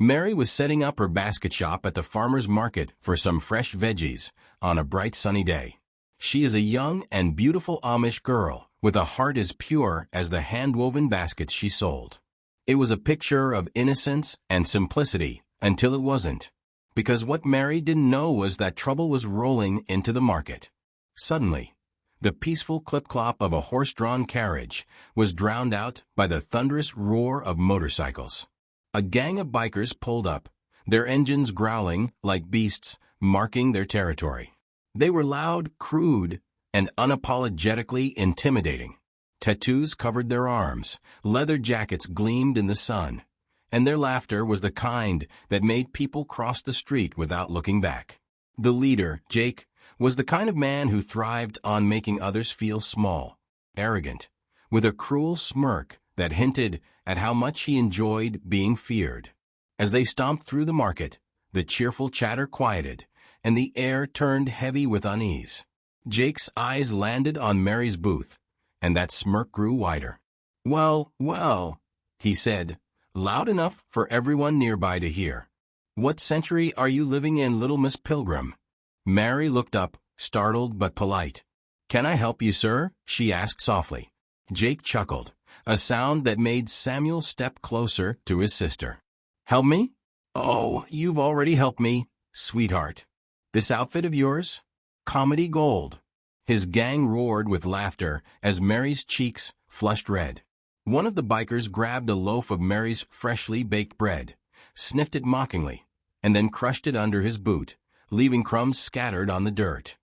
Mary was setting up her basket shop at the farmer's market for some fresh veggies on a bright sunny day. She is a young and beautiful Amish girl with a heart as pure as the hand-woven baskets she sold. It was a picture of innocence and simplicity until it wasn't, because what Mary didn't know was that trouble was rolling into the market. Suddenly, the peaceful clip-clop of a horse-drawn carriage was drowned out by the thunderous roar of motorcycles. A gang of bikers pulled up, their engines growling like beasts marking their territory. They were loud, crude, and unapologetically intimidating. Tattoos covered their arms, leather jackets gleamed in the sun, and their laughter was the kind that made people cross the street without looking back. The leader, Jake, was the kind of man who thrived on making others feel small, arrogant, with a cruel smirk that hinted at how much he enjoyed being feared. As they stomped through the market, the cheerful chatter quieted, and the air turned heavy with unease. Jake's eyes landed on Mary's booth, and that smirk grew wider. "Well, well," he said, loud enough for everyone nearby to hear. "What century are you living in, little Miss Pilgrim?" Mary looked up, startled but polite. "Can I help you, sir?" she asked softly. Jake chuckled, a sound that made Samuel step closer to his sister. "Help me? Oh, you've already helped me, sweetheart. This outfit of yours? Comedy gold." His gang roared with laughter as Mary's cheeks flushed red. One of the bikers grabbed a loaf of Mary's freshly baked bread, sniffed it mockingly, and then crushed it under his boot, leaving crumbs scattered on the dirt.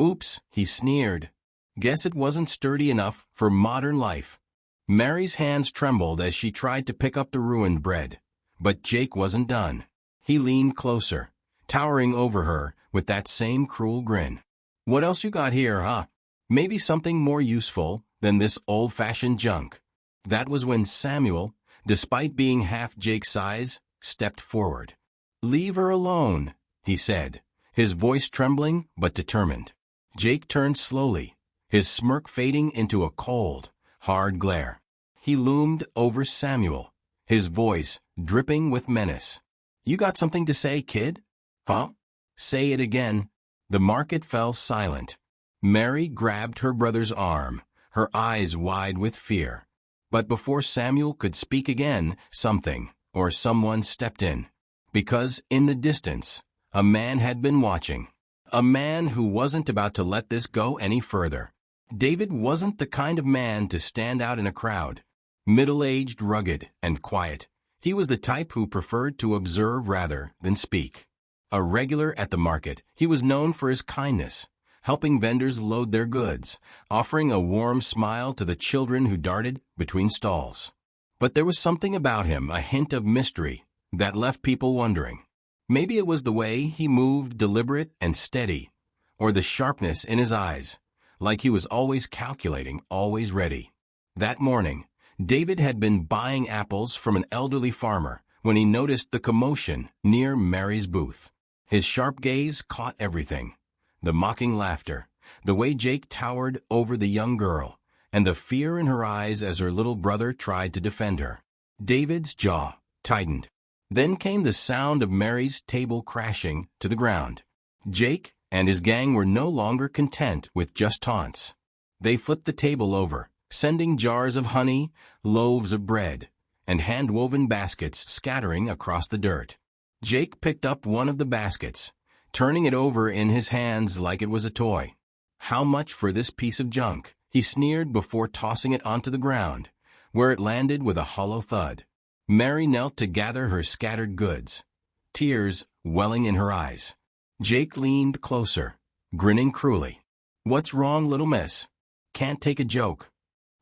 "Oops," he sneered. "Guess it wasn't sturdy enough for modern life." Mary's hands trembled as she tried to pick up the ruined bread, but Jake wasn't done. He leaned closer, towering over her with that same cruel grin. "What else you got here, huh? Maybe something more useful than this old-fashioned junk." That was when Samuel, despite being half Jake's size, stepped forward. "Leave her alone," he said, his voice trembling but determined. Jake turned slowly, his smirk fading into a cold, hard glare. He loomed over Samuel, his voice dripping with menace. "You got something to say, kid? Huh? Say it again." The market fell silent. Mary grabbed her brother's arm, her eyes wide with fear. But before Samuel could speak again, something, or someone stepped in. Because in the distance, a man had been watching. A man who wasn't about to let this go any further. David wasn't the kind of man to stand out in a crowd. Middle-aged, rugged, and quiet, he was the type who preferred to observe rather than speak. A regular at the market, he was known for his kindness, helping vendors load their goods, offering a warm smile to the children who darted between stalls. But there was something about him, a hint of mystery, that left people wondering. Maybe it was the way he moved, deliberate and steady, or the sharpness in his eyes, like he was always calculating, always ready. That morning, David had been buying apples from an elderly farmer when he noticed the commotion near Mary's booth. His sharp gaze caught everything. The mocking laughter, the way Jake towered over the young girl, and the fear in her eyes as her little brother tried to defend her. David's jaw tightened. Then came the sound of Mary's table crashing to the ground. Jake and his gang were no longer content with just taunts. They flipped the table over, sending jars of honey, loaves of bread, and hand-woven baskets scattering across the dirt. Jake picked up one of the baskets, turning it over in his hands like it was a toy. "How much for this piece of junk?" he sneered before tossing it onto the ground, where it landed with a hollow thud. Mary knelt to gather her scattered goods, tears welling in her eyes. Jake leaned closer, grinning cruelly. "What's wrong, little miss? Can't take a joke."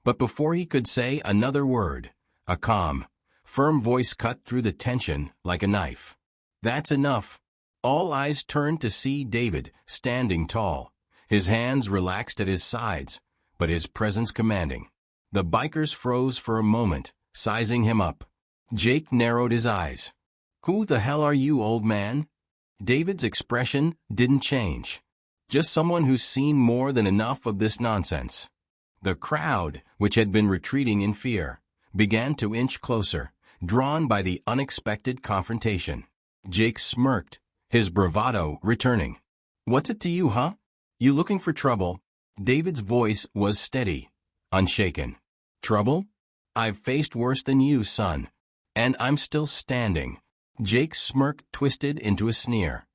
But before he could say another word, a calm, firm voice cut through the tension like a knife. "That's enough." All eyes turned to see David standing tall, his hands relaxed at his sides, but his presence commanding. The bikers froze for a moment, sizing him up. Jake narrowed his eyes. "Who the hell are you, old man?" David's expression didn't change. "Just someone who's seen more than enough of this nonsense." The crowd, which had been retreating in fear, began to inch closer, drawn by the unexpected confrontation. Jake smirked, his bravado returning. "What's it to you, huh? You looking for trouble?" David's voice was steady, unshaken. "Trouble? I've faced worse than you, son. And I'm still standing." Jake's smirk twisted into a sneer.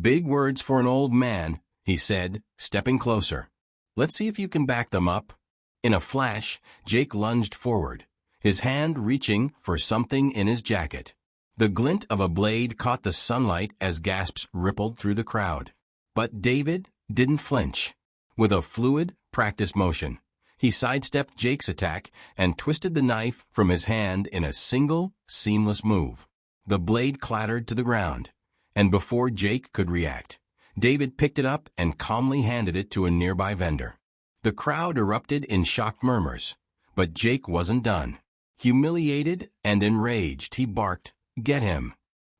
"Big words for an old man," he said, stepping closer. "Let's see if you can back them up." In a flash, Jake lunged forward, his hand reaching for something in his jacket. The glint of a blade caught the sunlight as gasps rippled through the crowd. But David didn't flinch. With a fluid, practiced motion, he sidestepped Jake's attack and twisted the knife from his hand in a single, seamless move. The blade clattered to the ground, and before Jake could react, David picked it up and calmly handed it to a nearby vendor. The crowd erupted in shocked murmurs, but Jake wasn't done. Humiliated and enraged, he barked, "Get him!"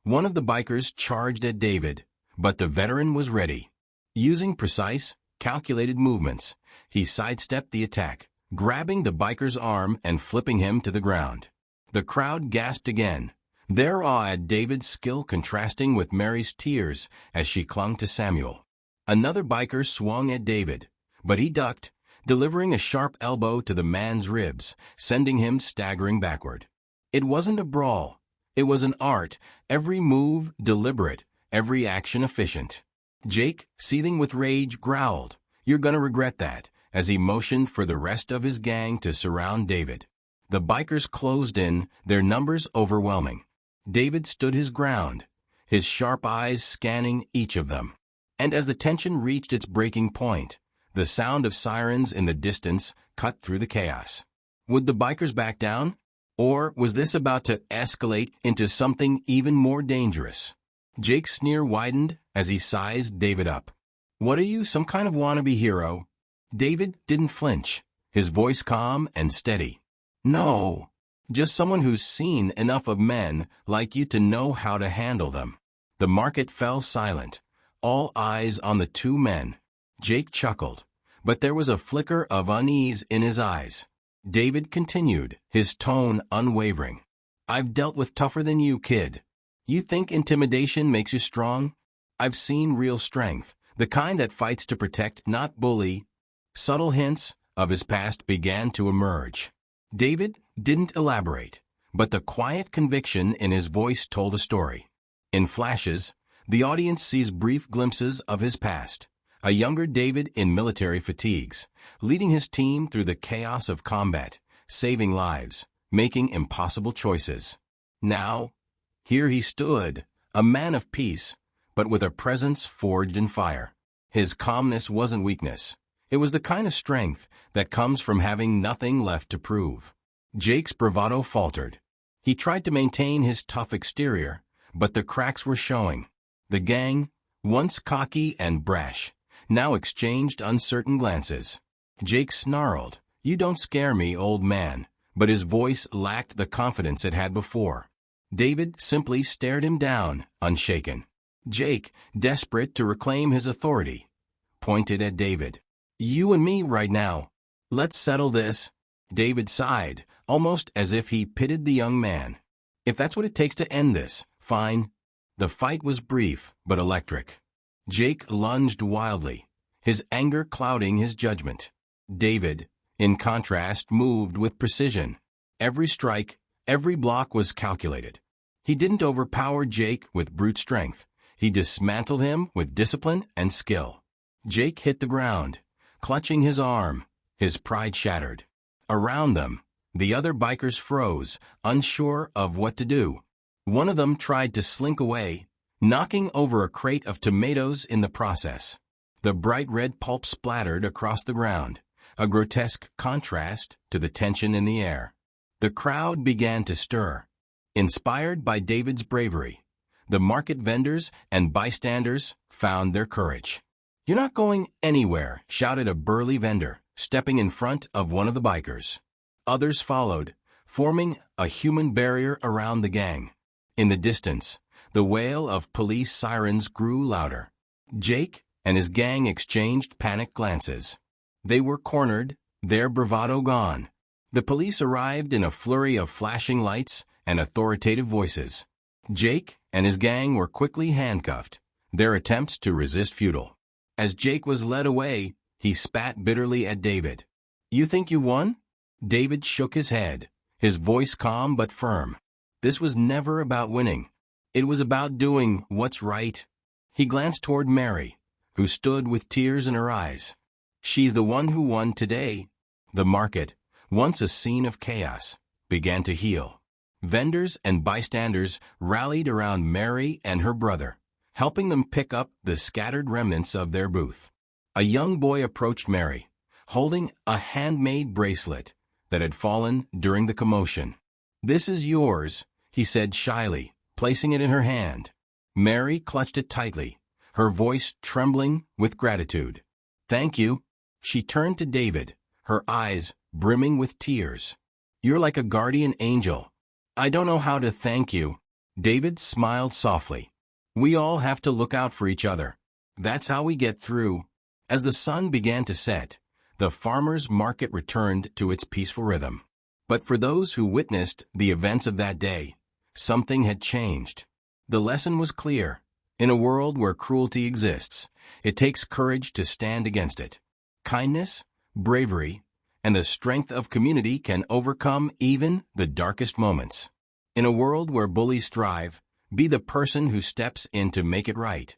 One of the bikers charged at David, but the veteran was ready. Using precise, calculated movements, he sidestepped the attack, grabbing the biker's arm and flipping him to the ground. The crowd gasped again, their awe at David's skill contrasting with Mary's tears as she clung to Samuel. Another biker swung at David, but he ducked, delivering a sharp elbow to the man's ribs, sending him staggering backward. It wasn't a brawl. It was an art, every move deliberate, every action efficient. Jake, seething with rage, growled, "You're gonna regret that," as he motioned for the rest of his gang to surround David. The bikers closed in, their numbers overwhelming. David stood his ground, his sharp eyes scanning each of them. And as the tension reached its breaking point, the sound of sirens in the distance cut through the chaos. Would the bikers back down? Or was this about to escalate into something even more dangerous? Jake's sneer widened as he sized David up. "What are you, some kind of wannabe hero?" David didn't flinch, his voice calm and steady. "No, just someone who's seen enough of men like you to know how to handle them." The market fell silent, all eyes on the two men. Jake chuckled, but there was a flicker of unease in his eyes. David continued, his tone unwavering. "I've dealt with tougher than you, kid. You think intimidation makes you strong? I've seen real strength, the kind that fights to protect, not bully." Subtle hints of his past began to emerge. David didn't elaborate, but the quiet conviction in his voice told a story. In flashes, the audience sees brief glimpses of his past. A younger David in military fatigues, leading his team through the chaos of combat, saving lives, making impossible choices. Now, here he stood, a man of peace, but with a presence forged in fire. His calmness wasn't weakness. It was the kind of strength that comes from having nothing left to prove. Jake's bravado faltered. He tried to maintain his tough exterior, but the cracks were showing. The gang, once cocky and brash, now exchanged uncertain glances. Jake snarled, "You don't scare me, old man," but his voice lacked the confidence it had before. David simply stared him down, unshaken. Jake, desperate to reclaim his authority, pointed at David. "You and me right now. Let's settle this." David sighed, almost as if he pitied the young man. "If that's what it takes to end this, fine." The fight was brief, but electric. Jake lunged wildly, his anger clouding his judgment. David, in contrast, moved with precision. Every strike, every block was calculated. He didn't overpower Jake with brute strength. He dismantled him with discipline and skill. Jake hit the ground, clutching his arm, his pride shattered. Around them, the other bikers froze, unsure of what to do. One of them tried to slink away, knocking over a crate of tomatoes in the process. The bright red pulp splattered across the ground, a grotesque contrast to the tension in the air. The crowd began to stir. Inspired by David's bravery, the market vendors and bystanders found their courage. "You're not going anywhere," shouted a burly vendor, stepping in front of one of the bikers. Others followed, forming a human barrier around the gang. In the distance, the wail of police sirens grew louder. Jake and his gang exchanged panicked glances. They were cornered, their bravado gone. The police arrived in a flurry of flashing lights and authoritative voices. Jake and his gang were quickly handcuffed, their attempts to resist futile. As Jake was led away, he spat bitterly at David. "You think you won?" David shook his head, his voice calm but firm. This was never about winning. It was about doing what's right. He glanced toward Mary, who stood with tears in her eyes. "She's the one who won today." The market, once a scene of chaos, began to heal. Vendors and bystanders rallied around Mary and her brother, helping them pick up the scattered remnants of their booth. A young boy approached Mary, holding a handmade bracelet that had fallen during the commotion. "This is yours," he said shyly, placing it in her hand. Mary clutched it tightly, her voice trembling with gratitude. "Thank you." She turned to David, her eyes brimming with tears. "You're like a guardian angel." "I don't know how to thank you." David smiled softly. "We all have to look out for each other. That's how we get through." As the sun began to set, the farmers' market returned to its peaceful rhythm. But for those who witnessed the events of that day, something had changed. The lesson was clear. In a world where cruelty exists, it takes courage to stand against it. Kindness, bravery, and the strength of community can overcome even the darkest moments. In a world where bullies thrive, be the person who steps in to make it right.